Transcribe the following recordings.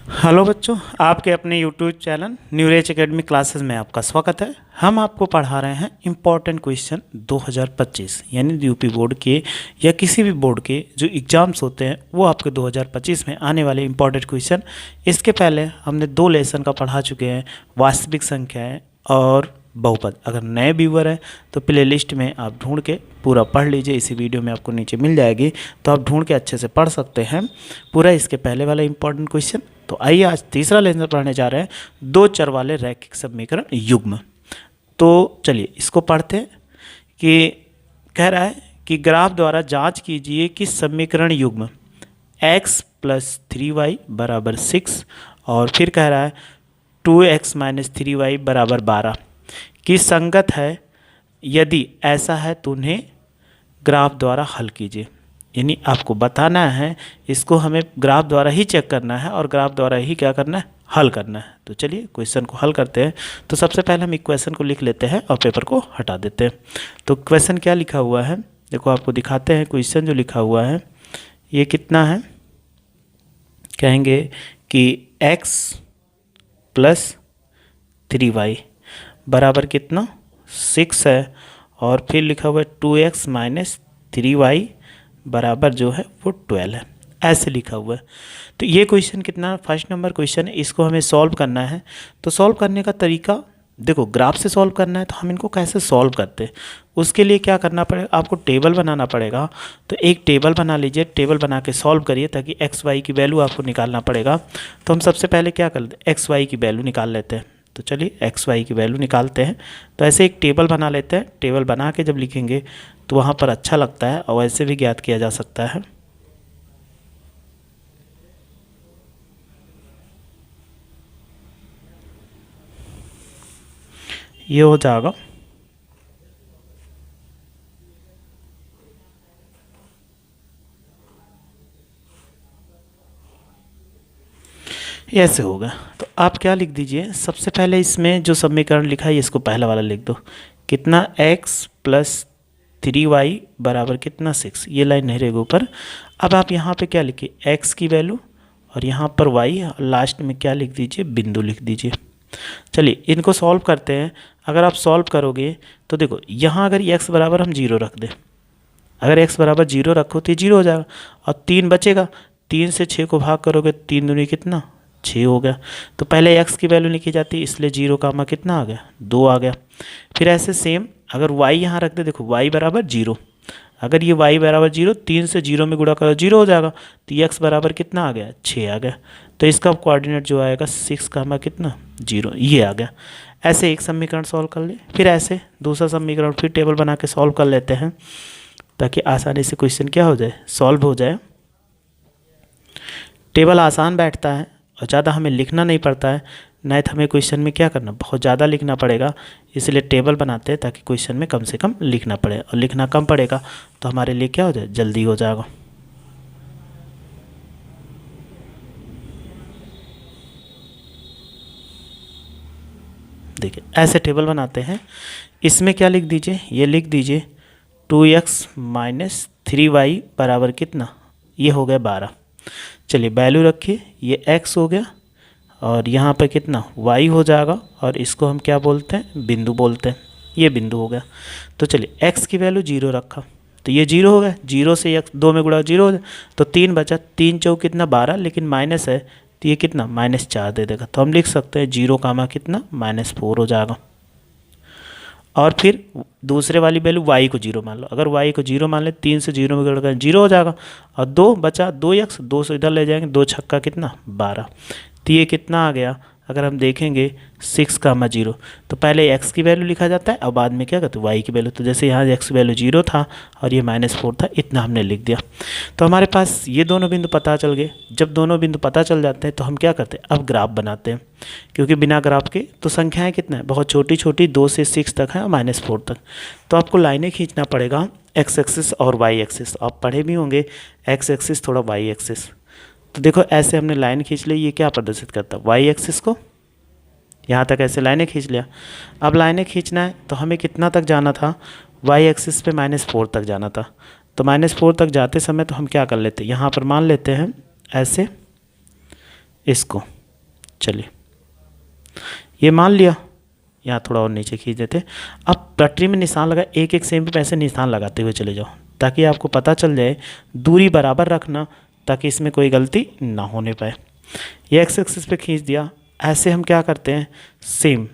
Hello बच्चों, आपके अपने यूट्यूब चैनल न्यूरेज एकेडमी क्लासेस में आपका स्वागत है। हम आपको पढ़ा रहे हैं इम्पॉर्टेंट क्वेश्चन 2025 यानी यूपी बोर्ड के या किसी भी बोर्ड के जो एग्ज़ाम्स होते हैं वो आपके 2025 में आने वाले इम्पॉर्टेंट क्वेश्चन। इसके पहले हमने 2 लेसन का पढ़ा चुके हैं, वास्तविक संख्याएँ और बहुपद। अगर नए व्यूवर हैं तो प्ले लिस्ट में आप ढूंढ के पूरा पढ़ लीजिए, इसी वीडियो में आपको नीचे मिल जाएगी, तो आप ढूंढ के अच्छे से पढ़ सकते हैं पूरा इसके पहले वाला इंपॉर्टेंट क्वेश्चन। तो आइए आज तीसरा लेसन पढ़ने जा रहे हैं, 2 चर वाले रैखिक समीकरण युग्म। तो चलिए इसको पढ़ते हैं कि कह रहा है कि ग्राफ द्वारा जांच कीजिए कि समीकरण युग्म x + 3y = 6 और फिर कह रहा है 2x - 3y = 12 की संगत है। यदि ऐसा है तो उन्हें ग्राफ द्वारा हल कीजिए। यानी आपको बताना है, इसको हमें ग्राफ द्वारा ही चेक करना है और ग्राफ द्वारा ही क्या करना है, हल करना है। तो चलिए क्वेश्चन को हल करते हैं। तो सबसे पहले हम इक्वेशन को लिख लेते हैं और पेपर को हटा देते हैं। तो क्वेश्चन क्या लिखा हुआ है, देखो आपको दिखाते हैं। क्वेश्चन जो लिखा हुआ है ये कितना है, कहेंगे कि x + 3y बराबर कितना 6 है और फिर लिखा हुआ है 2x - 3y बराबर जो है वो 12 है, ऐसे लिखा हुआ है। तो ये क्वेश्चन कितना, फर्स्ट नंबर क्वेश्चन है, इसको हमें सॉल्व करना है। तो सॉल्व करने का तरीका देखो, ग्राफ से सॉल्व करना है तो हम इनको कैसे सॉल्व करते हैं, उसके लिए क्या करना पड़ेगा, आपको टेबल बनाना पड़ेगा। तो एक टेबल बना लीजिए, टेबल बना के सॉल्व करिए ताकि एक्स वाई की वैल्यू आपको निकालना पड़ेगा। तो हम सबसे पहले क्या करते हैं, एक्स वाई की वैल्यू निकाल लेते हैं। तो चलिए एक्स वाई की वैल्यू निकालते हैं। तो ऐसे एक टेबल बना लेते हैं। टेबल बना के जब लिखेंगे तो वहाँ पर अच्छा लगता है और वैसे भी ज्ञात किया जा सकता है। ये हो जाएगा ऐसे होगा। तो आप क्या लिख दीजिए, सबसे पहले इसमें जो समीकरण लिखा है इसको पहला वाला लिख दो, कितना x + 3y बराबर कितना 6, ये लाइन नहीं रहेगी ऊपर। अब आप यहाँ पे क्या लिखिए, x की वैल्यू और यहाँ पर y और लास्ट में क्या लिख दीजिए, बिंदु लिख दीजिए। चलिए इनको सॉल्व करते हैं। अगर आप सॉल्व करोगे तो देखो यहाँ अगर x बराबर हम 0 रख दें, अगर x बराबर 0 रखो तो ये 0 हो जाएगा और 3 बचेगा। 3 से 6 को भाग करोगे, 3 दूनी कितना 6 हो गया। तो पहले x की वैल्यू लिखी जाती है, इसलिए 0 का कितना आ गया 2 आ गया। फिर ऐसे सेम अगर y यहाँ रख दे, देखो y बराबर 0, अगर ये y बराबर 0, 3 से 0 में गुणा करो 0 हो जाएगा। तो x बराबर कितना आ गया 6 आ गया। तो इसका कोऑर्डिनेट जो आएगा 6 का कितना 0, ये आ गया। ऐसे एक समीकरण सॉल्व कर ले, फिर ऐसे दूसरा समीकरण फिर टेबल बना के सॉल्व कर लेते हैं ताकि आसानी से क्वेश्चन क्या हो जाए, सॉल्व हो जाए। टेबल आसान बैठता है और ज़्यादा हमें लिखना नहीं पड़ता है, नहीं तो हमें क्वेश्चन में क्या करना, बहुत ज़्यादा लिखना पड़ेगा। इसलिए टेबल बनाते हैं ताकि क्वेश्चन में कम से कम लिखना पड़े, और लिखना कम पड़ेगा तो हमारे लिए क्या हो जाए, जल्दी हो जाएगा। देखिए ऐसे टेबल बनाते हैं। इसमें क्या लिख दीजिए, ये लिख दीजिए 2x - 3y बराबर कितना, ये हो गया 12। चलिए वैल्यू रखिए, ये x हो गया और यहाँ पे कितना y हो जाएगा और इसको हम क्या बोलते हैं, बिंदु बोलते हैं। ये बिंदु हो गया। तो चलिए x की वैल्यू 0 रखा तो ये 0 हो गया। 0 से x 2 में गुणा 0 हो जाए तो 3 बचा, 3 चौक कितना 12, लेकिन माइनस है तो ये कितना -4 दे देगा। तो हम लिख सकते हैं 0 कितना -4 हो जाएगा। और फिर दूसरे वाली वैल्यू y को 0 मान लो, अगर y को 0 मान ले 3 से 0 में गुणा 0 हो जाएगा और 2 बचा 2x, 2 से इधर ले जाएंगे, 2 छक्का कितना 12। तो ये कितना आ गया, अगर हम देखेंगे 6, 0। तो पहले x की वैल्यू लिखा जाता है और बाद में क्या करते हैं y की वैल्यू। तो जैसे यहाँ x की वैल्यू 0 था और ये -4 था, इतना हमने लिख दिया। तो हमारे पास ये दोनों बिंदु पता चल गए। जब दोनों बिंदु पता चल जाते हैं तो हम क्या करते हैं, अब ग्राफ बनाते हैं, क्योंकि बिना ग्राफ के तो संख्याएं कितना है, बहुत छोटी छोटी, 2 से 6 तक है और -4 तक। तो आपको लाइनें खींचना पड़ेगा, x एक्सिस और y एक्सिस। आप पढ़े भी होंगे x एक्सिस थोड़ा y एक्सिस। तो देखो ऐसे हमने लाइन खींच ली, ये क्या प्रदर्शित करता है, y एक्सिस को। यहाँ तक ऐसे लाइनें खींच लिया। अब लाइनें खींचना है तो हमें कितना तक जाना था, y एक्सिस पे -4 तक जाना था। तो -4 तक जाते समय तो हम क्या कर लेते हैं, यहाँ पर मान लेते हैं ऐसे इसको। चलिए ये मान लिया, यहाँ थोड़ा और नीचे खींच देते। अब पटरी में निशान लगा, एक एक सेम पे ऐसे निशान लगाते हुए चले जाओ ताकि आपको पता चल जाए, दूरी बराबर रखना ताकि इसमें कोई गलती ना होने पाए। ये एक्स एक्सिस पे खींच दिया। ऐसे हम क्या करते हैं, सेम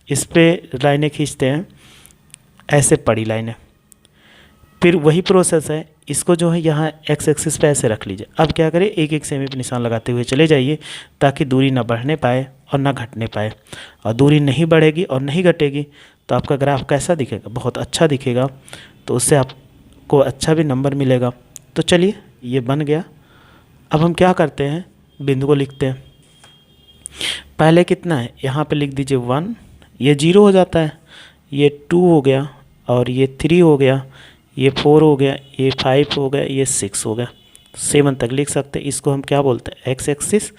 इस पे लाइनें खींचते हैं, ऐसे पड़ी लाइनें। फिर वही प्रोसेस है, इसको जो है यहाँ एक्स एक्सिस पे ऐसे रख लीजिए। अब क्या करें, एक एक सेमी पे निशान लगाते हुए चले जाइए ताकि दूरी ना बढ़ने पाए और ना घटने पाए। और दूरी नहीं बढ़ेगी और नहीं घटेगी तो आपका ग्राफ कैसा दिखेगा, बहुत अच्छा दिखेगा, तो उससे आपको अच्छा भी नंबर मिलेगा। तो चलिए ये बन गया। अब हम क्या करते हैं, बिंदु को लिखते हैं। पहले कितना है, यहाँ पे लिख दीजिए 1, ये 0 हो जाता है, ये 2 हो गया, और ये 3 हो गया, ये 4 हो गया, ये 5 हो गया, ये 6 हो गया, 7 तक लिख सकते हैं। इसको हम क्या बोलते हैं, एक्स एक्सिस,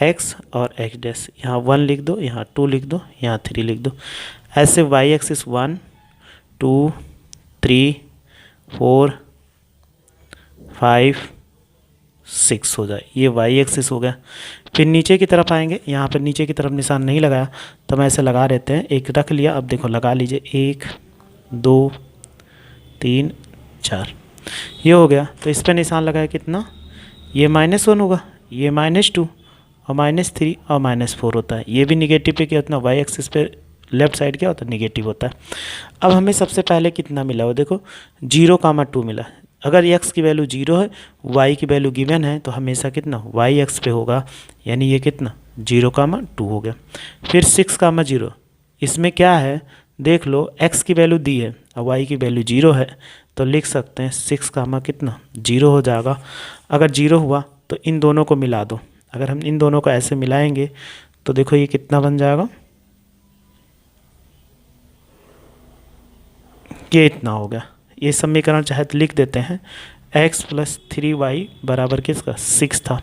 एक्स और एक्स डैश। यहाँ 1 लिख दो, यहाँ 2 लिख दो, यहाँ 3 लिख दो। ऐसे वाई एक्सिस 1 2 3 4 5 6 हो जाए, ये वाई एक्सिस हो गया। फिर नीचे की तरफ आएंगे, यहाँ पर नीचे की तरफ निशान नहीं लगाया तो हम ऐसे लगा देते हैं, एक रख लिया। अब देखो लगा लीजिए, 1 2 3 4, ये हो गया। तो इस पर निशान लगाया कितना, ये -1 होगा, ये -2 और -3 और -4 होता है। ये भी निगेटिव पे क्या होता है, वाई एक्सिस पे लेफ्ट साइड क्या होता है, निगेटिव होता है। अब हमें सबसे पहले कितना मिला, वो देखो 0,2 मिला। अगर x की वैल्यू 0 है, y की वैल्यू गिवन है, तो हमेशा कितना y एक्स पे होगा, यानी ये कितना 0,2 हो गया। फिर 6,0, इसमें क्या है देख लो, x की वैल्यू दी है और y की वैल्यू 0 है, तो लिख सकते हैं 6, कितना 0 हो जाएगा। अगर 0 हुआ तो इन दोनों को मिला दो। अगर हम इन दोनों को ऐसे मिलाएंगे तो देखो ये कितना बन जाएगा, ये इतना हो गया। ये समीकरण चाहे तो लिख देते हैं, x + 3y बराबर किसका 6 था।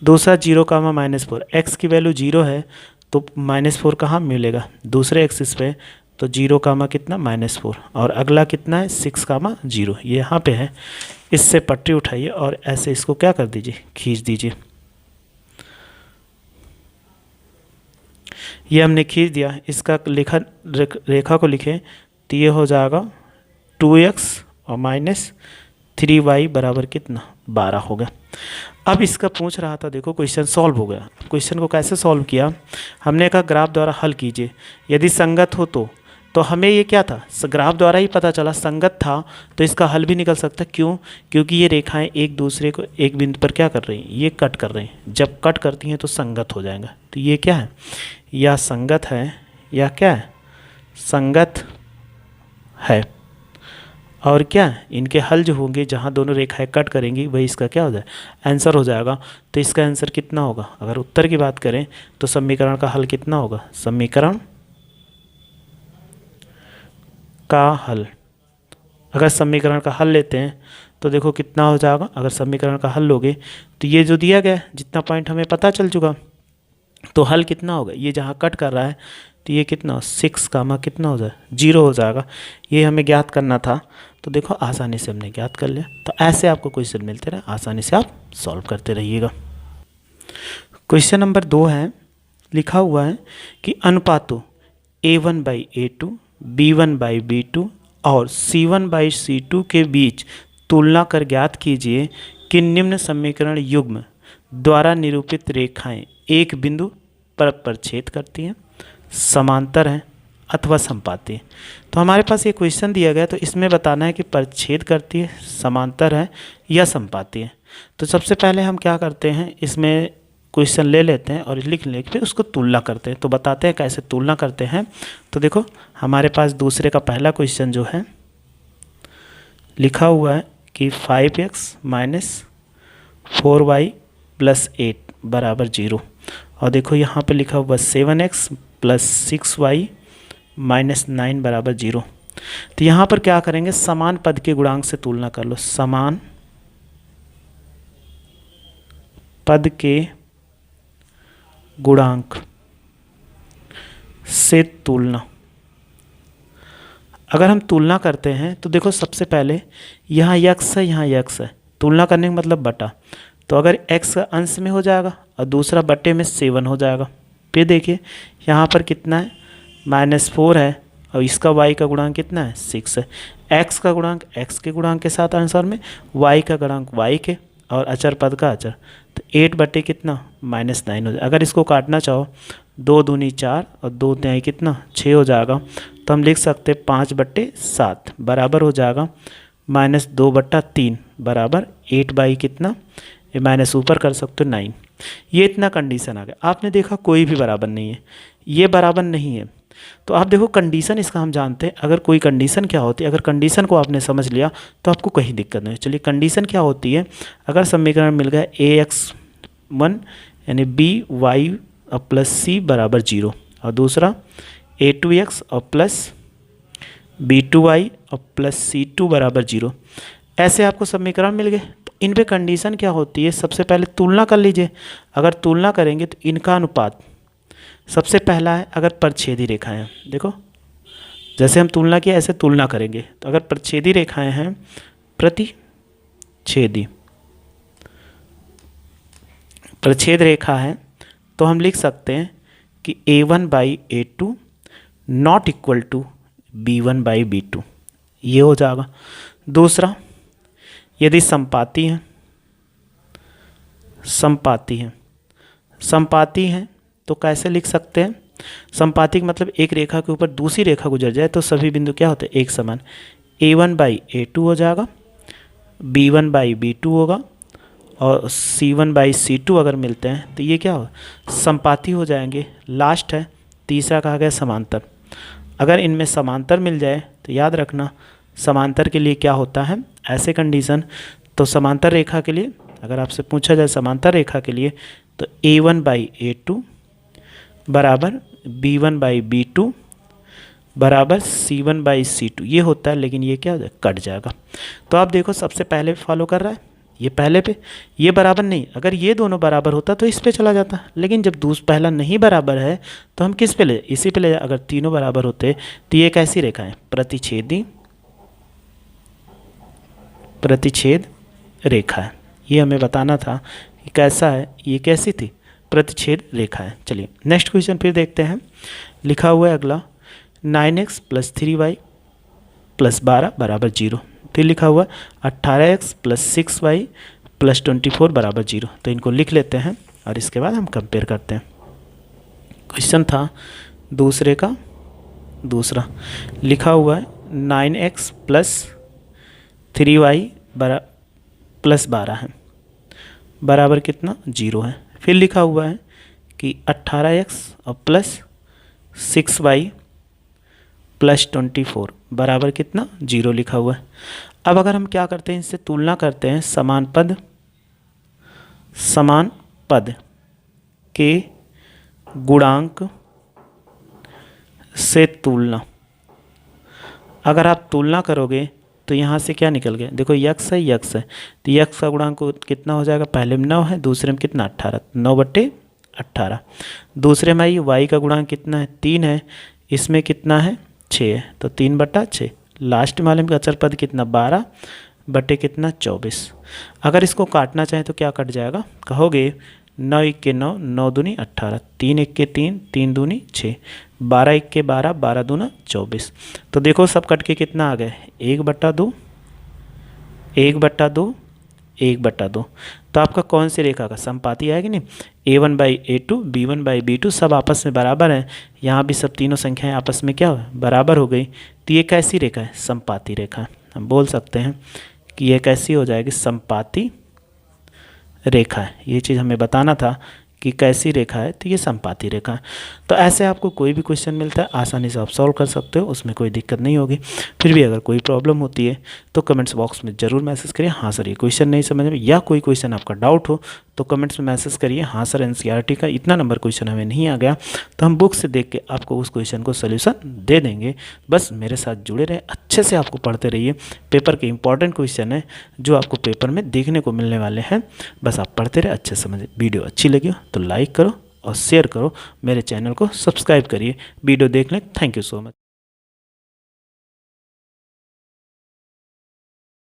दूसरा 0,-4, x की वैल्यू 0 है तो -4 कहाँ मिलेगा, दूसरे एक्सिस पे, तो 0, कितना -4, और अगला कितना है 6,0, ये यहाँ पे है। इससे पट्टी उठाइए और ऐसे इसको क्या कर दीजिए, खींच दीजिए। ये हमने खींच दिया, इसका रेखा को लिखें तो ये हो जाएगा 2x और -3y बराबर कितना 12 हो गया। अब इसका पूछ रहा था, देखो क्वेश्चन सॉल्व हो गया। क्वेश्चन को कैसे सॉल्व किया, हमने कहा ग्राफ द्वारा हल कीजिए, यदि संगत हो तो हमें ये क्या था, ग्राफ द्वारा ही पता चला संगत था तो इसका हल भी निकल सकता है। क्यों, क्योंकि ये रेखाएं एक दूसरे को एक बिंदु पर क्या कर रही हैं, ये कट कर रही हैं। जब कट करती हैं तो संगत हो जाएगा। तो ये क्या है, या संगत है या क्या है, संगत है। और क्या इनके हल जो होंगे, जहाँ दोनों रेखाएं कट करेंगी वही इसका क्या हो जाए, आंसर हो जाएगा। तो इसका आंसर कितना होगा, अगर उत्तर की बात करें तो समीकरण का हल कितना होगा, समीकरण का हल। अगर समीकरण का हल लेते हैं तो देखो कितना हो जाएगा, अगर समीकरण का हल लोगे तो ये जो दिया गया जितना पॉइंट हमें पता चल चुका, तो हल कितना होगा, ये जहाँ कट कर रहा है तो ये कितना 6, कितना हो जाए 0 हो जाएगा। ये हमें ज्ञात करना था, तो देखो आसानी से हमने ज्ञात कर लिया। तो ऐसे आपको क्वेश्चन मिलते रहे, आसानी से आप सॉल्व करते रहिएगा। क्वेश्चन नंबर 2 है, लिखा हुआ है कि अनुपातों A1/A2, B1/B2 और C1/C2 के बीच तुलना कर ज्ञात कीजिए कि निम्न समीकरण युग्म द्वारा निरूपित रेखाएं एक बिंदु पर प्रछेद करती हैं, समांतर हैं अथवा समपाती हैं। तो हमारे पास ये क्वेश्चन दिया गया, तो इसमें बताना है कि प्रछेद करती है, समांतर है या समपाती है। तो सबसे पहले हम क्या करते हैं, इसमें क्वेश्चन ले लेते हैं और लिख के उसको तुलना करते हैं। तो बताते हैं कैसे तुलना करते हैं। तो देखो हमारे पास दूसरे का पहला क्वेश्चन जो है लिखा हुआ है कि 5x - 4y + 8 बराबर 0, और देखो यहाँ पे लिखा हुआ 7x + 6y - 9 बराबर 0। तो यहाँ पर क्या करेंगे, समान पद के गुणांक से तुलना कर लो, समान पद के गुणांक से तुलना। अगर हम तुलना करते हैं तो देखो सबसे पहले यहाँ x है, यहाँ x है, तुलना करने का मतलब बटा, तो अगर x का अंश में हो जाएगा और दूसरा बटे में 7 हो जाएगा। फिर देखिए यहाँ पर कितना है, -4 है और इसका y का गुणांक कितना है, 6 है। x का गुणांक x के गुणांक के साथ आंसर में, y का गुणांक y के और अचर पद का अचर, तो 8 बटे कितना, -9 हो जाएगा। अगर इसको काटना चाहो 2 दूनी 4 और 2 तिहाई कितना, 6 हो जाएगा। तो हम लिख सकते हैं 5/7 बराबर हो जाएगा -2/3 बराबर 8 कितना, ये माइनस ऊपर कर सकते हो 9। ये इतना कंडीशन आ गया। आपने देखा कोई भी बराबर नहीं है, ये बराबर नहीं है। तो आप देखो कंडीशन इसका हम जानते हैं। अगर कोई कंडीशन क्या होती है, अगर कंडीशन को आपने समझ लिया तो आपको कहीं दिक्कत नहीं। चलिए कंडीशन क्या होती है, अगर समीकरण मिल गया ax1 यानी by प्लस c बराबर 0 और दूसरा a2x और प्लस b2y और प्लस c2 बराबर 0, ऐसे आपको समीकरण मिल गए। तो इन पे कंडीशन क्या होती है, सबसे पहले तुलना कर लीजिए। अगर तुलना करेंगे तो इनका अनुपात सबसे पहला है, अगर परछेदी रेखाएं हैं, देखो जैसे हम तुलना किया ऐसे तुलना करेंगे। तो अगर परछेदी रेखाएं हैं, प्रच्छेद रेखा है, तो हम लिख सकते हैं कि a1/a2 not equal to b1/b2, ये हो जाएगा। दूसरा, यदि संपाती हैं तो कैसे लिख सकते हैं, संपाती का मतलब एक रेखा के ऊपर दूसरी रेखा गुजर जाए तो सभी बिंदु क्या होते हैं, एक समान। a1/a2 हो जाएगा, b1/b2 होगा और c1/c2 अगर मिलते हैं तो ये क्या हो, संपाती हो जाएंगे। लास्ट है तीसरा, कहा गया समांतर। अगर इनमें समांतर मिल जाए तो याद रखना समांतर के लिए क्या होता है, ऐसे कंडीशन। तो समांतर रेखा के लिए अगर आपसे पूछा जाए समांतर रेखा के लिए, तो a1/a2 बराबर b1/b2 बराबर c1/c2 ये होता है। लेकिन ये क्या हो जाए, कट जाएगा। तो आप देखो सबसे पहले फॉलो कर रहा है, ये पहले पे, ये बराबर नहीं। अगर ये दोनों बराबर होता तो इस पे चला जाता, लेकिन जब पहला नहीं बराबर है तो हम किस पे ले, इसी पे ले। अगर तीनों बराबर होते तो ये कैसी रेखा है, प्रतिच्छेद रेखा है। ये हमें बताना था कि कैसा है, ये कैसी थी, प्रतिच्छेद रेखा है। चलिए नेक्स्ट क्वेश्चन फिर देखते हैं। लिखा हुआ है अगला 9x + 3y + 12 बराबर 0। फिर लिखा हुआ 18x + 6y + 24 बराबर 0। तो इनको लिख लेते हैं और इसके बाद हम कंपेयर करते हैं। क्वेश्चन था दूसरे का दूसरा, लिखा हुआ है 9x + 3y + 12 है बराबर कितना, 0 है। फिर लिखा हुआ है कि 18x और प्लस 6y + 24 बराबर कितना, 0 लिखा हुआ है। अब अगर हम क्या करते हैं, इससे तुलना करते हैं, समान पद के गुणांक से तुलना। अगर आप तुलना करोगे तो यहाँ से क्या निकल गया, देखो यक्स है, तो यक्स का गुणांक कितना हो जाएगा, पहले में 9 है, दूसरे में कितना 18, 9/18। दूसरे में आई वाई का गुणांक कितना है, 3 है, इसमें कितना है 6 है, तो 3/6। लास्ट वाले में अचर पद कितना, 12 बटे कितना 24। अगर इसको काटना चाहें तो क्या कट जाएगा, कहोगे 9 × 9 9 दूनी 18, 3 × 3 3 दूनी 6, 12 × 12 12 दूना 24। तो देखो सब कट के कितना आ गए, 1/2 1/2 1/2। तो आपका कौन सी रेखा का संपाती आएगी नहीं, a1/a2 b1/b2 सब आपस में बराबर हैं। यहाँ भी सब तीनों संख्याएं आपस में क्या बराबर हो गई। तो ये कैसी रेखा है, संपाती रेखा। हम बोल सकते हैं कि ये कैसी हो जाएगी, संपाती रेखा है। ये चीज़ हमें बताना था कि कैसी रेखा है, तो ये संपाती रेखा है। तो ऐसे आपको कोई भी क्वेश्चन मिलता है आसानी से आप सॉल्व कर सकते हो, उसमें कोई दिक्कत नहीं होगी। फिर भी अगर कोई प्रॉब्लम होती है तो कमेंट्स बॉक्स में ज़रूर मैसेज करिए, हाँ सर ये क्वेश्चन नहीं समझ में, या कोई क्वेश्चन आपका डाउट हो तो कमेंट्स में मैसेज करिए, हाँ सर एनसीईआरटी का इतना नंबर क्वेश्चन हमें नहीं आ गया, तो हम बुक से देख के आपको उस क्वेश्चन को सोल्यूशन दे देंगे। बस मेरे साथ जुड़े रहें, अच्छे से आपको पढ़ते रहिए। पेपर के इंपॉर्टेंट क्वेश्चन है जो आपको पेपर में देखने को मिलने वाले हैं, बस आप पढ़ते रहे, अच्छे समझे। वीडियो अच्छी लगी हो तो लाइक करो और शेयर करो, मेरे चैनल को सब्सक्राइब करिए। वीडियो देखने थैंक यू सो मच।